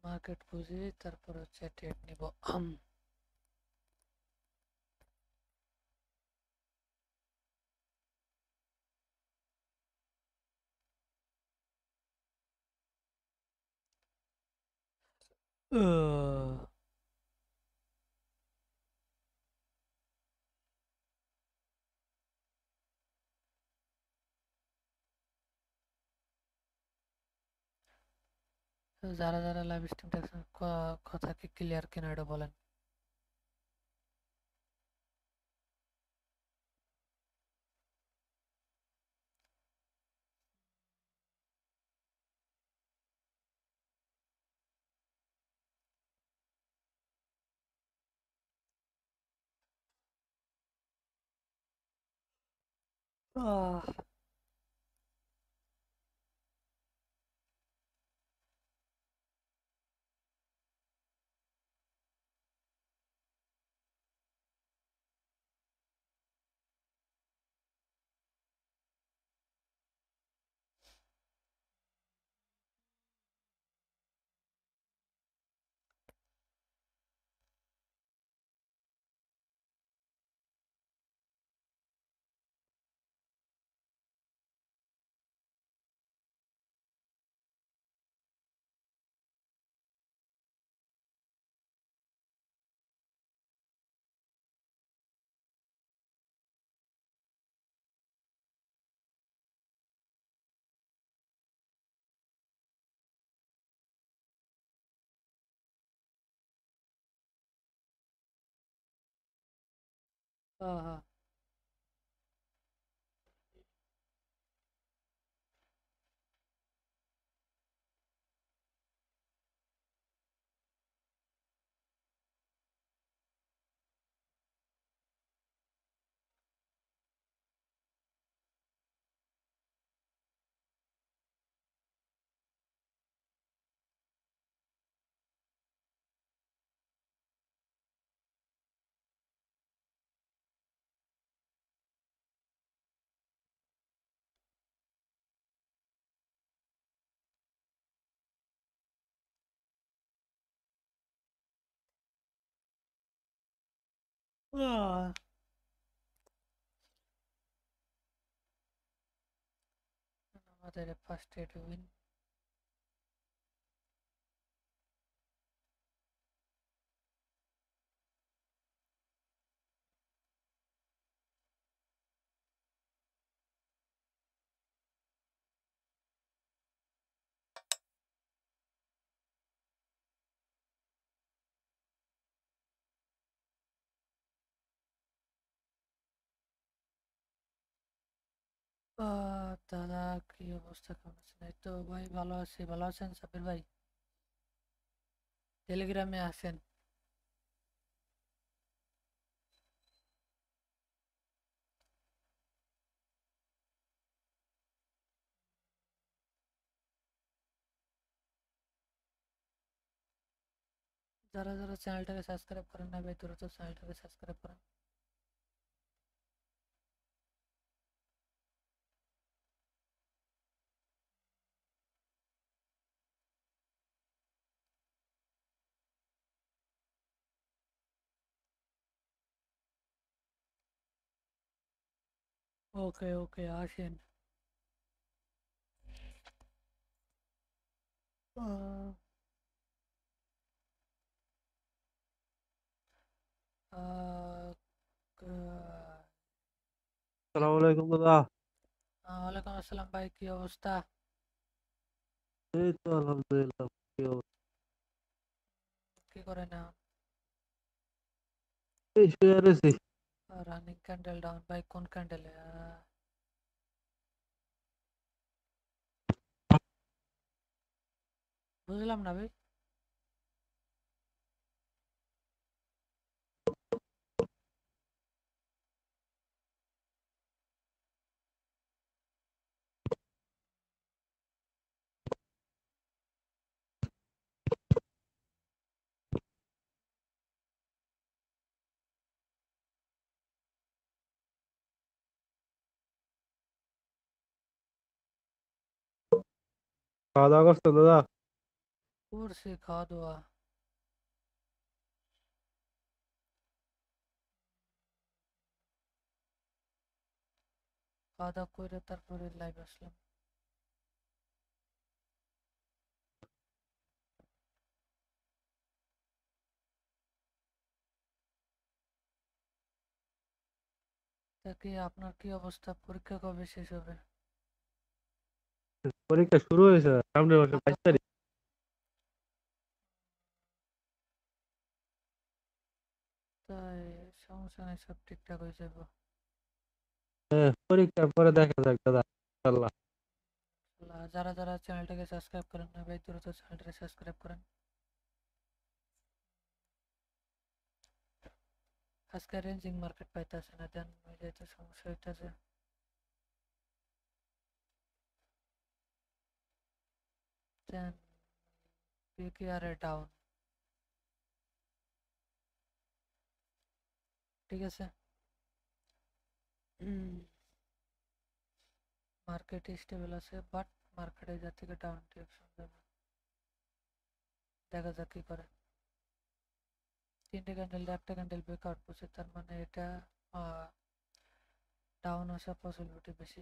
Market বুঝি, তারপর হচ্ছে ট্রেড নিব। যারা যারা লাইভ স্ট্রিম দেখছেন, কথা কি ক্লিয়ার কিনা এটা বলেন। আহ, আহ, আহ, আমাদের ফার্স্ট এড উইন। দাদা, কি অবস্থা, কেমন আছেন? এই তো ভাই, ভালো আছি। ভালো আছেন সাবির ভাই? টেলিগ্রামে আছেন? যারা যারা চ্যানেলটাকে সাবস্ক্রাইব করেন না ভাই, দ্রুত চ্যানেলটাকে সাবস্ক্রাইব করেন। ওকে ওকে, আসেন। আহ, আহ, সালাম আলাইকুম দাদা। ওয়ালাইকুম আসসালাম ভাই, কি অবস্থা? এই তো আলহামদুলিল্লাহ। কি অবস্থা? কি করে না? এই শুয়ে রয়েছি। রানিং ক্যান্ডেল ডাউন ভাই, কোন ক্যান্ডেলে? বুঝলাম না ভাই। খাওয়া দাওয়া করছেন দাদা? করছি খাওয়া দাওয়া। খাওয়া দাওয়া করে তারপরে লাইভ আসলাম। তা কি আপনার কি অবস্থা, পরীক্ষা কবে শেষ হবে? পরীক্ষা শুরু হয়েছে সামনের মাসে 22 তারিখ। তাই সমস্যা নেই, সব ঠিকঠাক হয়ে যাবে। হ্যাঁ, পরীক্ষার পরে দেখা যাক দাদা, ইনশাল্লাহ। যারা যারা চ্যানেলটাকে সাবস্ক্রাইব করেন না ভাই, দ্রুত চ্যানেলটাকে সাবস্ক্রাইব করেন। আজকে রেঞ্জিং মার্কেট পাইতেছে না, দেন মিলে তো সমস্যা হইতেছে। দেন পিকিআর ডাউন। ঠিক আছে। মার্কেট স্টেবল আছে, বাট মার্কেটে যা থেকে ডাউন ডিরেকশন যাবে, দেখা যাক কি করে। তিনটে ক্যান্ডেল, একটা ক্যান্ডেল ব্রেকআউট করছে, তার মানে এটা ডাউন আসার পসিবিলিটি বেশি।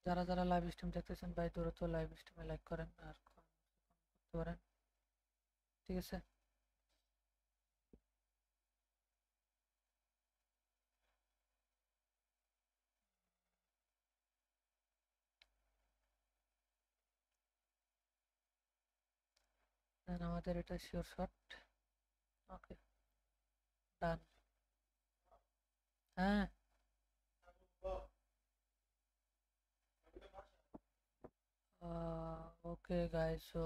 যারা যারা লাইভ স্ট্রিম দেখতেছেন ভাই, দ্রুত লাইভ স্ট্রিমে লাইক করেন আর করতে পারেন। ঠিক আছে। দেন আমাদের এটা শিওর শট। ওকে, ডান। হ্যাঁ। ওকে গাইস, সো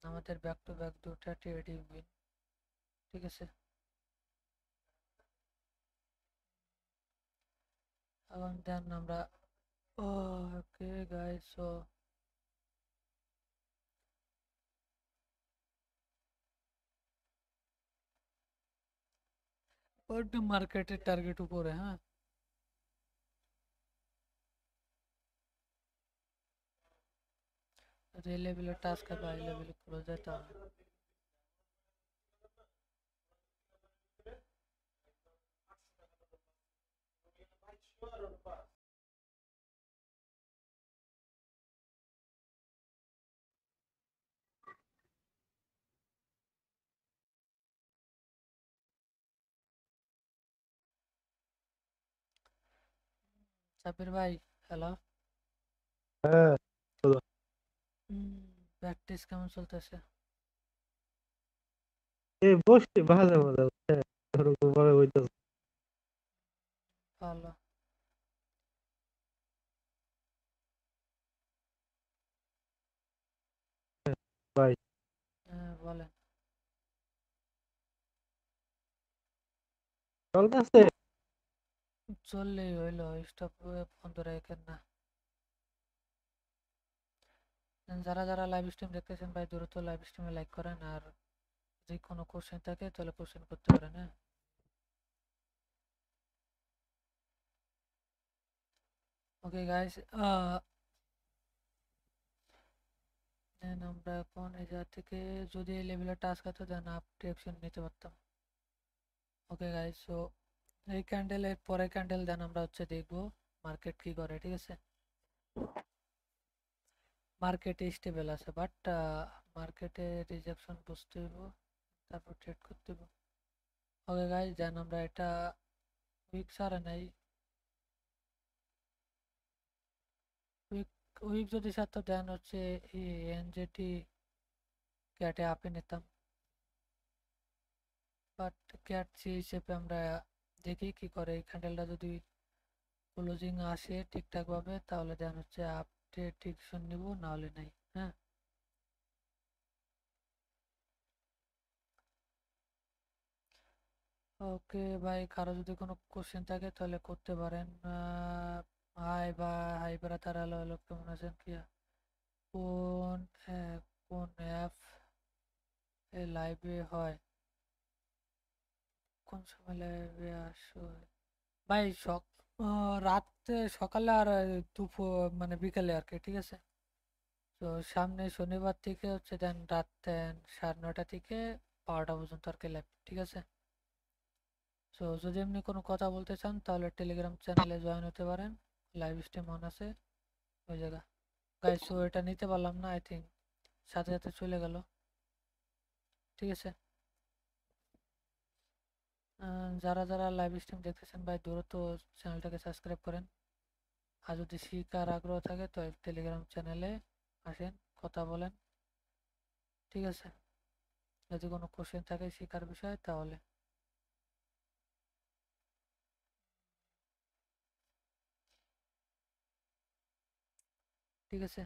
আমাদের ব্যাক টু ব্যাক দুটা টেডি উইন। ঠিক আছে। এখন দেন আমরা ওকে গাইস, সো মার্কেটের টার্গেট উপরে, হ্যাঁ। যে লেভেলের টাস্ক হবে হাই লেভেলে ক্লোজ যেতে হবে। সাবির ভাই, হ্যালো। হ্যাঁ দাদা। প্র্যাকটিস কেমন চলতেছে? এই বসছি মাঝে মাঝে, বুঝছেন? ওরকম ভাবে হইতেছে। ভালো। ভাই হ্যাঁ বলেন। চলতেছে। চললেই হইলো, স্টপ বন্ধ রেখেন না। যারা যারা লাইভ স্ট্রিম দেখতেছেন ভাই, দ্রুত লাইভ স্ট্রিমে লাইক করেন আর যদি কোনো কোশ্চেন থাকে তাহলে কোশ্চেন করতে পারেন, হ্যাঁ। ওকে গাইস, দেন আমরা এখন এই জায়গা থেকে যদি এই লেভেলের টাস্ক হতো দেন আপ ডিরেকশন নিতে পারতাম। ওকে গাইস, সো এই ক্যান্ডেলের পরের ক্যান্ডেল দেন আমরা হচ্ছে দেখবো মার্কেট কি করে। ঠিক আছে। মার্কেটে স্টেবল আছে, বাট মার্কেটে রিজেকশন বুঝতে হইব, তারপর ট্রেড করতে হইব। ওকে গাইস, দেন আমরা এটা উইক সারে নাই। উইক উইক যদি সারতো দেন হচ্ছে এনজেটি ক্যাটে আপে নিতাম, বাট ক্যাট সেই হিসেবে আমরা দেখি কি করে। এই ক্যান্ডেলটা যদি ক্লোজিং আসে ঠিকঠাক ভাবে তাহলে দেন হচ্ছে আপডেট ডিসিশন নিব, না হলে নাই, হ্যাঁ। ওকে ভাই, কারো যদি কোনো কোশ্চেন থাকে তাহলে করতে পারেন। হাই বা হাই ব্রাদার, হ্যালো হ্যালো, কেমন আছেন? কি কোন কোন অ্যাপ এই লাইভে হয় কোন সময় লাইভে আসো ভাই? রাতে, সকালে আর দুপুর মানে বিকালে আর কি, ঠিক আছে? তো সামনে শনিবার থেকে হচ্ছে দেন রাত দেন 9:30 থেকে 12টা পর্যন্ত আর কি লাইভ, ঠিক আছে? তো যদি এমনি কোনো কথা বলতে চান তাহলে টেলিগ্রাম চ্যানেলে জয়েন হতে পারেন, লাইভ স্ট্রিম অন আছে ওই জায়গা। গাইস সো এটা নিতে পারলাম না, আই থিঙ্ক সাথে সাথে চলে গেল, ঠিক আছে? যারা যারা লাইভ স্ট্রিম দেখতেছেন ভাই দ্রুত চ্যানেলটাকে সাবস্ক্রাইব করেন। আর যদি শিখার আগ্রহ থাকে তো টেলিগ্রাম চ্যানেলে আসেন, কথা বলেন, ঠিক আছে? যদি কোনো কোশ্চেন থাকে শিখার বিষয়ে তাহলে, ঠিক আছে?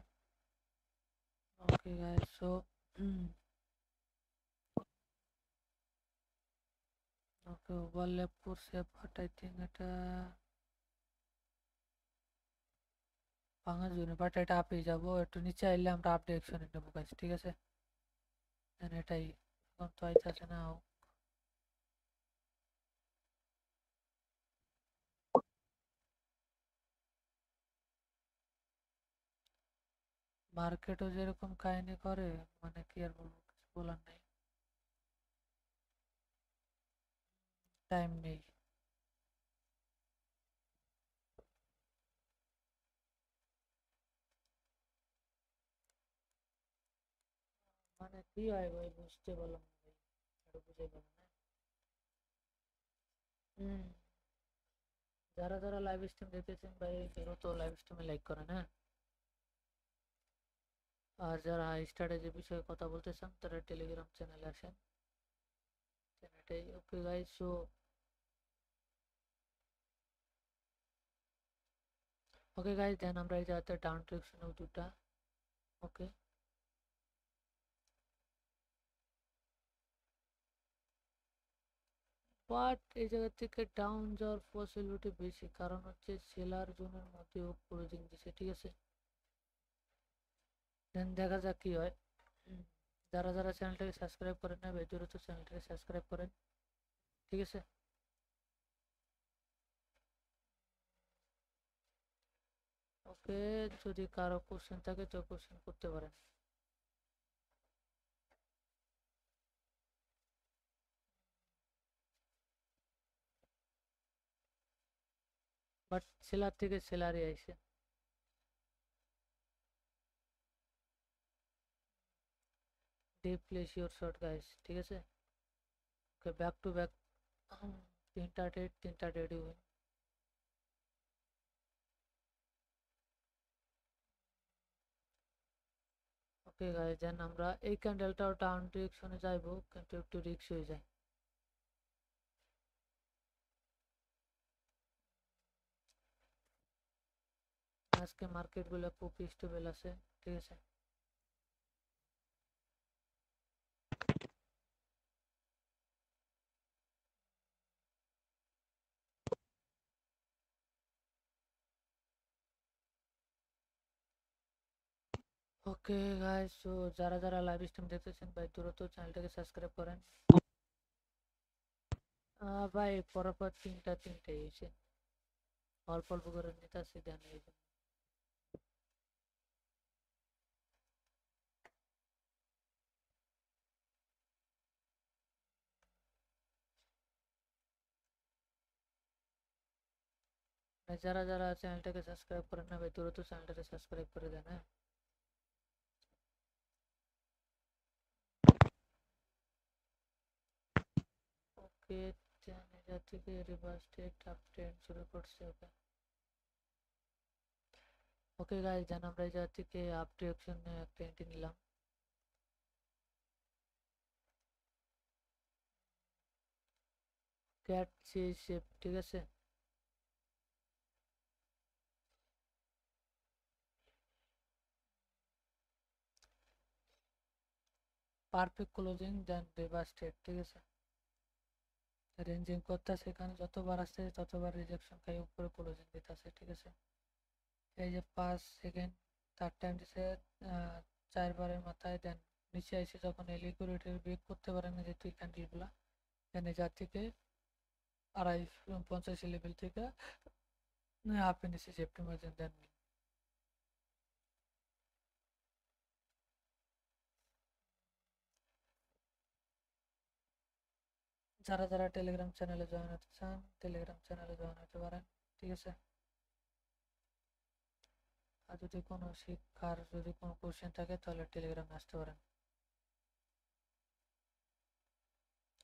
ওকে গাইস সো ওকে ওভারল্যাপ করছে বাট আই থিঙ্ক এটা ভাঙার জন্য, বাট এটা আপে যাবো একটু নিচে আইলে আমরা আপ ডিরেকশনে নেবো গাইস, ঠিক আছে? দেন এটাই এখন তো আইতাছে না। মার্কেটও যেরকম কাহিনী করে, মানে কি আর বলবো, কিছু বলার নেই, টাইম নেই। মানে কি হয় ভাই বুঝতে পারলাম না ভাই, এটা বুঝে পারলাম না। হুম, যারা যারা লাইভ স্ট্রিম দেখতেছেন ভাই দ্রুত লাইভ স্ট্রিমে লাইক করেন, হ্যাঁ? আর যারা স্ট্র্যাটেজি বিষয়ে কথা বলতে চান তারা টেলিগ্রাম চ্যানেলে আসেন। এটাই okay guys so okay guys then আমরা এই জায়গাতে ডাউন ডিরেকশনে দুটা, ওকে? বাট এই জায়গা থেকে ডাউন যাওয়ার পসিবিলিটি বেশি, কারণ হচ্ছে সেলার জোনের মধ্যেও ক্লোজিং দিছে, ঠিক আছে? দেন দেখা যাক কি হয়। হুম, যারা যারা চ্যানেলটাকে সাবস্ক্রাইব করেন না ভাই দ্রুত চ্যানেলটাকে সাবস্ক্রাইব করেন, ঠিক আছে? ওকে, যদি কারো কোশ্চেন থাকে তো কোশ্চেন করতে পারেন। বাট সেলার থেকে সেলারই আইছে। Deep place your short guys, ঠিক আছে? ওকে ব্যাক টু ব্যাক তিনটা ডেডি উইন। ওকে গাইস দেন আমরা এই ক্যান্ডেলটাও ডাউন ডিরেকশনে যাইবো কিন্তু একটু রিস্ক হয়ে যায়। আজকে মার্কেট গুলো খুব স্টেবল আছে, ঠিক আছে? ওকে গাইস সো যারা যারা লাইভ স্ট্রিম দেখতেছেন ভাই দ্রুত চ্যানেলটাকে সাবস্ক্রাইব করেন। ভাই পরপর তিনটাই হয়েছে, অল্প অল্প করে নিতে আসছি দেন এই জন্য। মানে যারা যারা চ্যানেলটাকে সাবস্ক্রাইব করেন না ভাই দ্রুত চ্যানেলটাকে সাবস্ক্রাইব করে দেন, হ্যাঁ? ওকে চ্যানেল থেকে রিভার্স টেক আপ ট্রেন্ড শুরু করছে, ওকে? ওকে গাইস জান আমরা এই জায়গা থেকে আপ ডিরেকশন একটা এন্ট্রি নিলাম। ক্যাট সি শেপ, ঠিক আছে? পারফেক্ট ক্লোজিং দেন রিভার্স টেক, ঠিক আছে? রেঞ্জিং করতেছে, এখানে যতবার আসছে ততবার রিজেকশন খাই উপরে ক্লোজিং দিতেছে, ঠিক আছে? এই যে 5 সেকেন্ড থার্ড টাইম দিছে, 4 বারের মাথায় দেন নিচে এসে যখন এই লিকুইডিটি ব্রেক করতে পারেন যে তুই ক্যান্ডেলগুলা, দেন যার থেকে 250 লেভেল থেকে আপনি নিচে সেফটি মার্জিন দেন। যারা যারা টেলিগ্রাম চ্যানেলে জয়েন হতে চান টেলিগ্রাম চ্যানেলে জয়েন হতে পারেন, ঠিক আছে। আর যদি কোনো শিক্ষার যদি কোনো কোশ্চেন থাকে তাহলে টেলিগ্রামে আসতে পারেন,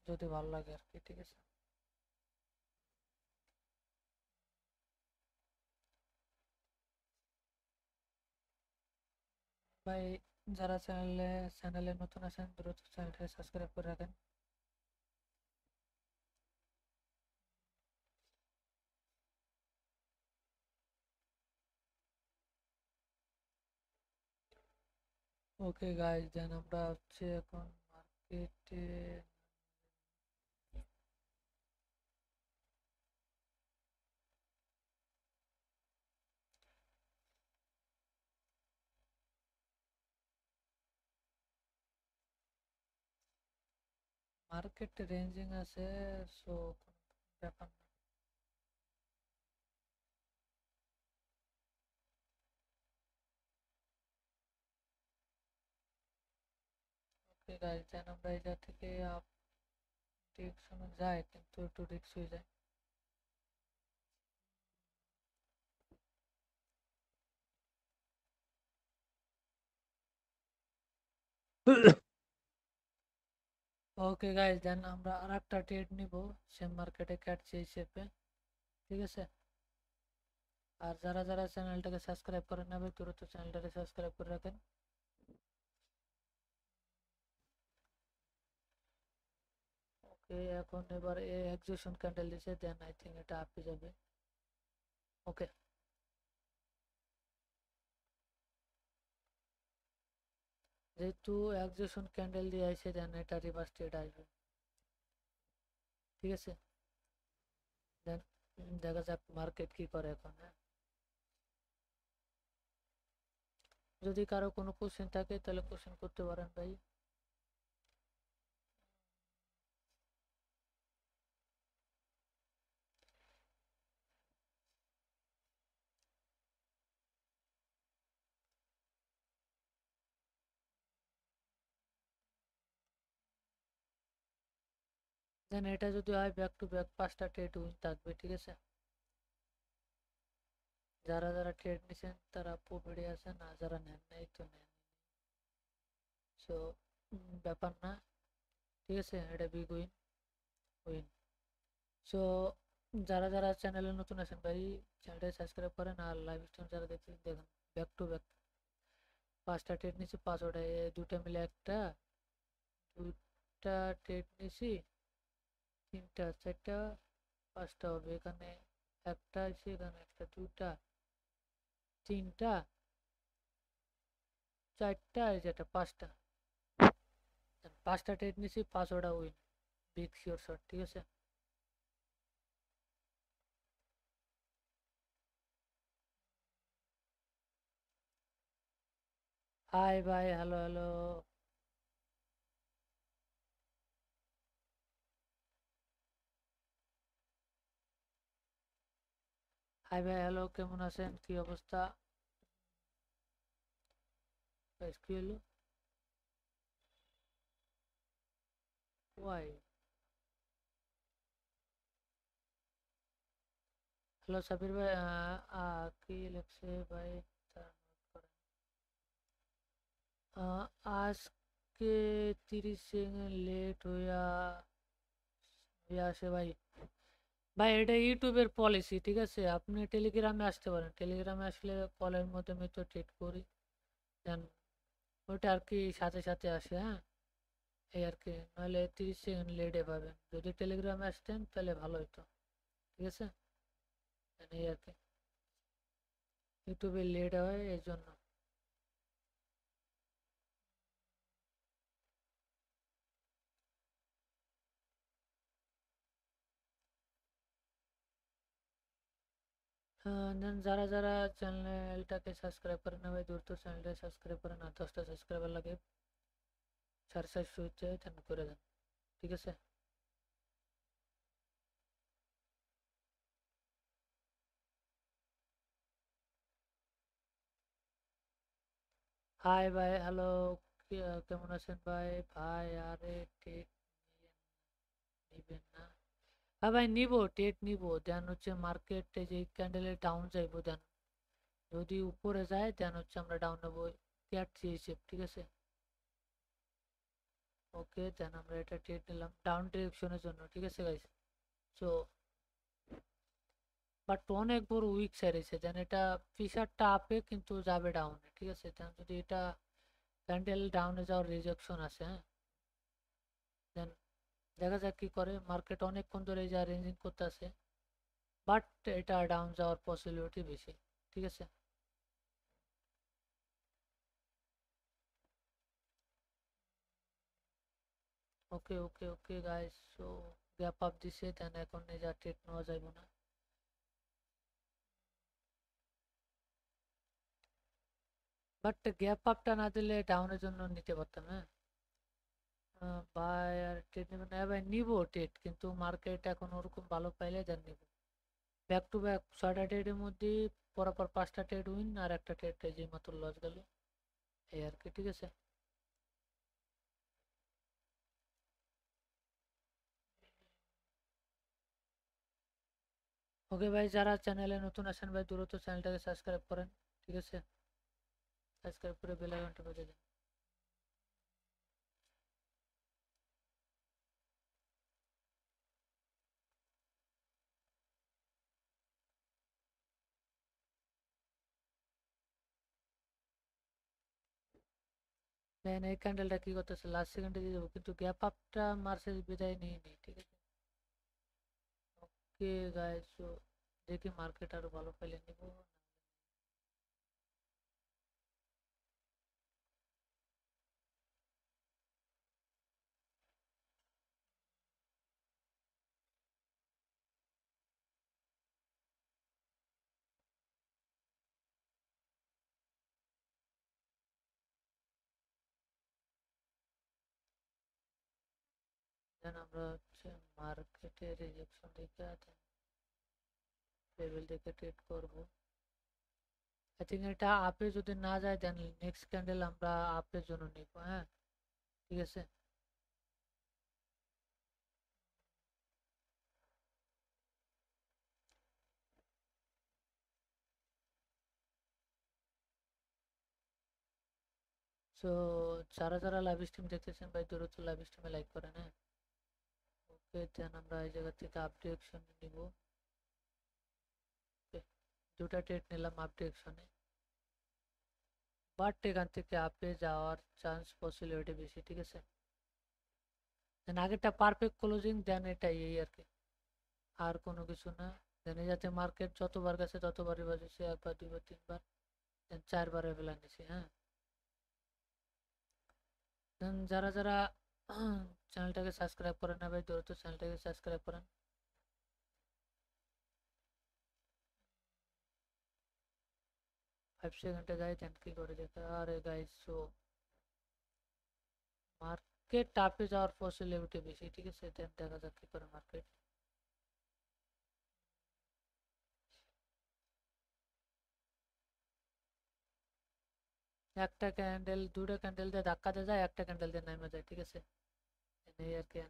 যদি ভালো লাগে আর কি, ঠিক আছে। ভাই যারা চ্যানেলে নতুন আছেন দ্রুত চ্যানেলটা সাবস্ক্রাইব করে রাখেন। ওকে গাইজ, দেন আমরা হচ্ছে এখন মার্কেটে। মার্কেট রেঞ্জিং আছে, সো ব্যাপার না। ওকে গাইজ, দেন আমরা এটা থেকে আপ ডিরেকশনে যাই, কিন্তু একটু রিস্ক হয়ে যায়। ওকে গাইজ, দেন আমরা আর একটা ট্রেড নিব সেম মার্কেটে কাটছে হিসেবে, ঠিক আছে। আর যারা যারা চ্যানেলটাকে সাবস্ক্রাইব করে নেবে দ্রুত চ্যানেলটাকে সাবস্ক্রাইব করে রাখেন। ওকে, এখন এবার এক্সিশন ক্যান্ডেল দিছে, দেন আই থিঙ্ক এটা আপে যাবে। ওকে, যেহেতু এক্সিশন ক্যান্ডেল দিয়ে আছে দেন এটা রিভার্স ট্রেড আসবে, ঠিক আছে। দেন দেখা যাক মার্কেট কি করে এখন, হ্যাঁ। যদি কারো কোনো কোশ্চেন থাকে তাহলে কোশ্চেন করতে পারেন ভাই। দেন এটা যদি হয় ব্যাক টু ব্যাক 5টা ট্রেড উইন থাকবে, ঠিক আছে। যারা যারা ট্রেড নিছেন তারা প্রফিটে আছেন, আর যারা নেন নাই তো নেন। সো ব্যাপার না, ঠিক আছে, এটা বিগ উইন উইন। সো যারা যারা চ্যানেলে নতুন আছেন ভাই চ্যানেলটা সাবস্ক্রাইব করেন, আর লাইভ স্ট্রিম যারা দেখছেন দেখুন, ব্যাক টু ব্যাক 5টা ট্রেড নিছি, 5ওটা দুটা মিলে একটা, দুইটা ট্রেড নিছি, 3টা 4টা 5টা হবে এখানে, একটা আছে এখানে, একটা 2টা 3টা 4টা, এই যেটা 5টা, 5টা ট্রেড নিছি, 5ওটা উইন, বিগ শিওর শট, ঠিক আছে। হাই ভাই, হ্যালো হ্যালো। হাই ভাই, হ্যালো, কেমন আছেন, কি অবস্থা? কি হলো? ওয়াই? হ্যালো সাবির ভাই, কি লিখছে ভাই, তার নোট করেন। আজকে 30 সেকেন্ড লেট হইয়া আসে ভাই। ভাই এটা ইউটিউবের পলিসি, ঠিক আছে। আপনি টেলিগ্রামে আসতে পারেন, টেলিগ্রামে আসলে কলের মধ্যে আমি তো ট্রিট করি, দেন ওটা আর কি সাথে সাথে আসে, হ্যাঁ। এই আর কি, নাহলে 30 সেকেন্ড লেটে পাবেন। যদি টেলিগ্রামে আসতেন তাহলে ভালো হতো, ঠিক আছে। এই আর কি, ইউটিউবে লেট হয় এই জন্য। দেন যারা যারা চ্যানেলটাকে সাবস্ক্রাইব করে না ভাই দ্রুত চ্যানেলটা সাবস্ক্রাইব করে না, 10টা সাবস্ক্রাইবার লাগে। ₹450 হচ্ছে, দেন করে দেন, ঠিক আছে। হাই ভাই, হ্যালো, কেমন আছেন ভাই? ভাই আরে টেট নিবেন না? হ্যাঁ ভাই নিবো, টেট নিবো, দেন হচ্ছে মার্কেটে যে ক্যান্ডেলের ডাউন যাইবো, দেন যদি উপরে যায় দেন হচ্ছে আমরা ডাউন নেবো ক্যাট থ্রি হিসেব, ঠিক আছে। ওকে, দেন আমরা এটা টেট নিলাম ডাউন ডিরেকশনের জন্য, ঠিক আছে গাইস। সো বাট অনেক বড় উইক সাইরেছে, দেন এটা ফিশারটা আপে কিন্তু যাবে ডাউনে, ঠিক আছে। দেন যদি এটা ক্যান্ডেল ডাউনে যাওয়ার রিজেকশন আছে, হ্যাঁ, দেন দেখা যাক কি করে। মার্কেট অনেকক্ষণ ধরে যা রেঞ্জিং করতে আছে, বাট এটা ডাউন যাওয়ার পসিবিলিটি বেশি, ঠিক আছে। Okay okay okay guys, so gap up দিছে, দেন এখন যা ট্রেড নেওয়া যাইব না। বাট গ্যাপ আপটা না দিলে ডাউনের জন্য নিতে পারতাম, হ্যাঁ। ভাই আর ট্রেড নেবেন না? হ্যাঁ ভাই নিবো ট্রেড, কিন্তু মার্কেট এখন ওরকম ভালো পাইলে দেন নিব। ব্যাক টু ব্যাক 6টা ট্রেডের মধ্যে পরপর 5টা ট্রেড উইন আর একটা ট্রেড যে মাত্র লস গেল, এই আর কি, ঠিক আছে। ওকে ভাই, যারা চ্যানেলে নতুন আছেন ভাই দ্রুত চ্যানেলটাকে সাবস্ক্রাইব করেন, ঠিক আছে। সাবস্ক্রাইব করে বেল আইকনটা বাজিয়ে দেন। দেন এই ক্যান্ডেলটা কি করতেছে, লাস্ট সেকেন্ডে দিয়ে দেবো, কিন্তু গ্যাপ আপটা মার্সে বিদায় নিয়ে নিই, ঠিক আছে। ওকে গাইস, সো দেখি মার্কেট আরো ভালো পাইলে নিব। দেন আমরা হচ্ছে মার্কেটে রিজেকশন দেখে লেভেল দেখে ট্রেড করব। আই থিঙ্ক এটা আপে যদি না যায় দেন নেক্সট ক্যান্ডেল আমরা আপের জন্য নিব, হ্যাঁ, ঠিক আছে। সো যারা যারা লাইভ স্ট্রিম দেখতেছেন ভাই দ্রুত লাইভ স্ট্রিমে লাইক করেন, হ্যাঁ। ওকে, দেন আমরা এই জায়গা থেকে আপ ডিরেকশন নিব। ওকে, দুটা ট্রেড নিলাম আপ ডিরেকশনে, বাট এখান থেকে আপে যাওয়ার চান্স পসিবিলিটি বেশি, ঠিক আছে। দেন আগেরটা পারফেক্ট ক্লোজিং, দেন এটা এই আর কি, আর কোনো কিছু না। দেন যাতে মার্কেট যতবার গেছে ততবারই বাজেছে, একবার দুইবার তিনবার, দেন চারবার এভেলা নিছি, হ্যাঁ। দেন যারা যারা চ্যানেলটাকে সাবস্ক্রাইব করেন না ভাই দ্রুত চ্যানেলটাকে সাবস্ক্রাইব করেন। 5 সেকেন্ডে গাই, দেন কি করে দেখা, আরে গাইস সো মার্কেট টাপে যাওয়ার পসিবিলিটি বেশি, ঠিক আছে। দেন দেখা যাক কি করে মার্কেট। একটা ক্যান্ডেল দুটো ক্যান্ডেল দিয়ে ধাক্কা দিয়ে যায়, একটা ক্যান্ডেল দিয়ে নামে যায়, ঠিক আছে। এই আর কি।